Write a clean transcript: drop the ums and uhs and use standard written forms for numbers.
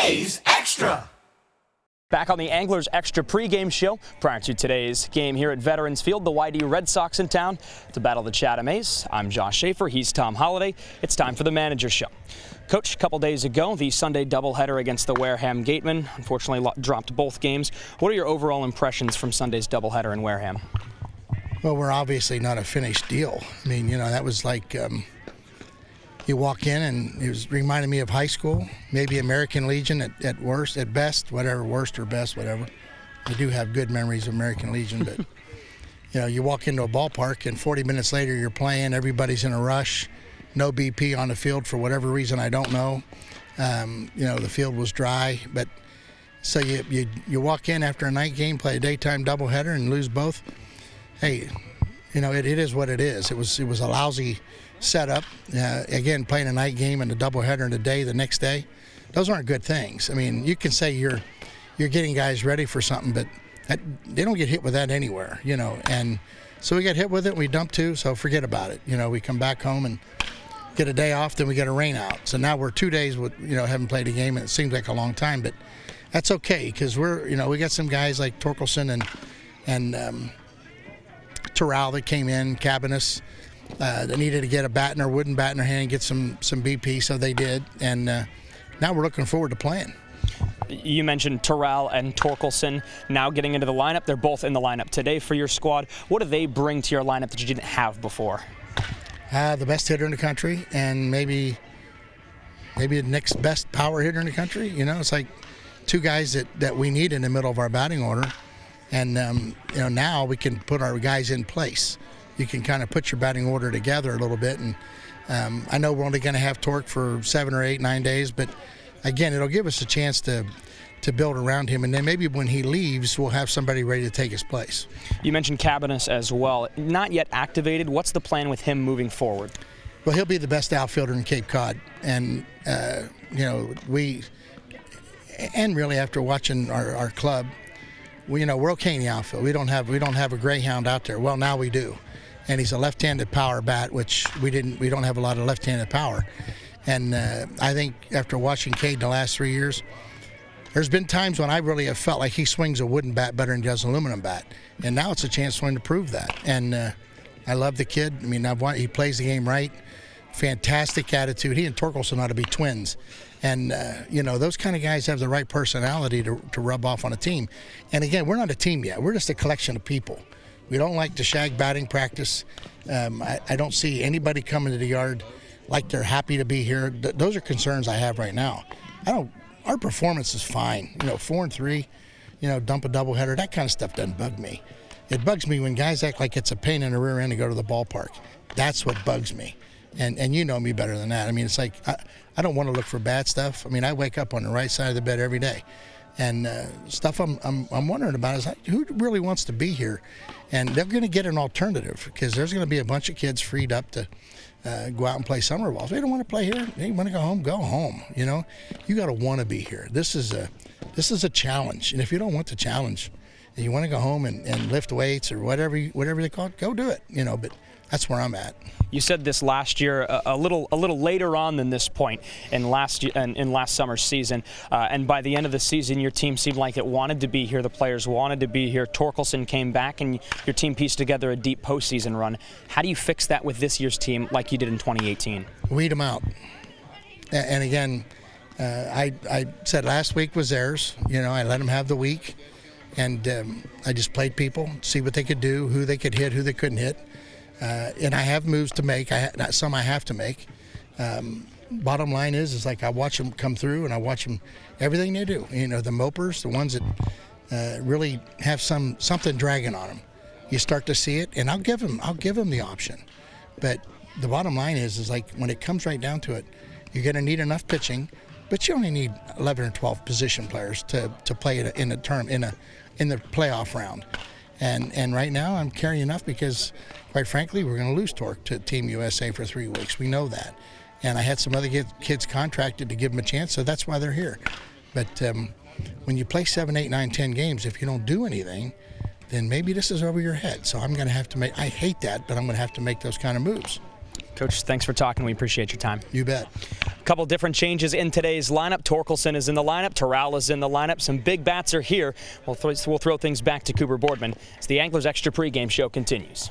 A's Extra. Back on the Anglers Extra pregame show. Prior to today's game here at Veterans Field, the YD Red Sox in town to battle the Chatham A's. I'm Josh Schaefer. He's Tom Holliday. It's time for the Manager Show. Coach, a couple days ago, the Sunday doubleheader against the Wareham Gatemen unfortunately dropped both games. What are your overall impressions from Sunday's doubleheader in Wareham? Well, we're obviously not a finished deal. I mean, that was like you walk in and it was reminded me of high school, maybe American Legion at worst, at best, whatever, worst or best, whatever. I do have good memories of American Legion, but you walk into a ballpark and 40 minutes later you're playing, everybody's in a rush, no BP on the field for whatever reason, I don't know. The field was dry, but so you walk in after a night game, play a daytime doubleheader and lose both. Hey, it is what it is. It was a lousy setup. Again, playing a night game and a doubleheader in a day the next day, those aren't good things. I mean, you can say you're getting guys ready for something, but they don't get hit with that anywhere, And so we got hit with it, and we dumped two, so forget about it. We come back home and get a day off, then we get a rain out. So now we're 2 days with haven't played a game, and it seems like a long time, but that's okay because we got some guys like Torkelson and Terrell that came in, Cabanis. They needed to get a wooden bat in their hand and get some BP, so they did. And now we're looking forward to playing. You mentioned Terrell and Torkelson now getting into the lineup. They're both in the lineup today for your squad. What do they bring to your lineup that you didn't have before? The best hitter in the country and maybe the next best power hitter in the country. It's like two guys that we need in the middle of our batting order. And, now we can put our guys in place. You can kind of put your batting order together a little bit. And I know we're only going to have Torque for 7 or 8, 9 days, but again, it'll give us a chance to build around him. And then maybe when he leaves, we'll have somebody ready to take his place. You mentioned Cabanis as well. Not yet activated. What's the plan with him moving forward? Well, he'll be the best outfielder in Cape Cod. And, really after watching our club, we're okay in the outfield. We don't have a greyhound out there. Well, now we do. And he's a left-handed power bat, which we don't have a lot of left-handed power. And I think after watching Cade the last 3 years, there's been times when I really have felt like he swings a wooden bat better than he does an aluminum bat. And now it's a chance for him to prove that. And I love the kid. I mean, he plays the game right. Fantastic attitude. He and Torkelson ought to be twins. And, those kind of guys have the right personality to rub off on a team. And, again, we're not a team yet. We're just a collection of people. We don't like to shag batting practice. I don't see anybody coming to the yard like they're happy to be here. Those are concerns I have right now. Our performance is fine. 4-3, dump a doubleheader. That kind of stuff doesn't bug me. It bugs me when guys act like it's a pain in the rear end to go to the ballpark. That's what bugs me. And you know me better than that. I mean, it's like I don't want to look for bad stuff. I mean, I wake up on the right side of the bed every day. And stuff I'm wondering about is who really wants to be here? And they're going to get an alternative because there's going to be a bunch of kids freed up to go out and play summer ball. If they don't want to play here, they want to go home, go home. You got to want to be here. This is a challenge. And if you don't want the challenge and you want to go home and lift weights or whatever they call it, go do it. But that's where I'm at. You said this last year, a little later on than this point in last summer's season, and by the end of the season, your team seemed like it wanted to be here. The players wanted to be here. Torkelson came back, and your team pieced together a deep postseason run. How do you fix that with this year's team, like you did in 2018? Weed them out. And again, I said last week was theirs. I let them have the week, and I just played people, see what they could do, who they could hit, who they couldn't hit. And I have moves to make. Some I have to make. Bottom line is like I watch them come through, and I watch them everything they do. The mopers, the ones that really have something dragging on them. You start to see it, and I'll give them the option. But the bottom line is like when it comes right down to it, you're going to need enough pitching, but you only need 11 or 12 position players to play in the playoff round. And right now I'm carrying enough because, quite frankly, we're going to lose Torque to Team USA for 3 weeks. We know that. And I had some other kids contracted to give them a chance, so that's why they're here. But when you play 7, 8, 9, 10 games, if you don't do anything, then maybe this is over your head. So I'm going to have to make – I hate that, but I'm going to have to make those kind of moves. Coach, thanks for talking. We appreciate your time. You bet. couple different changes in today's lineup. Torkelson is in the lineup. Terrell is in the lineup. Some big bats are here. We'll throw things back to Cooper Boardman as the Anglers Extra pregame show continues.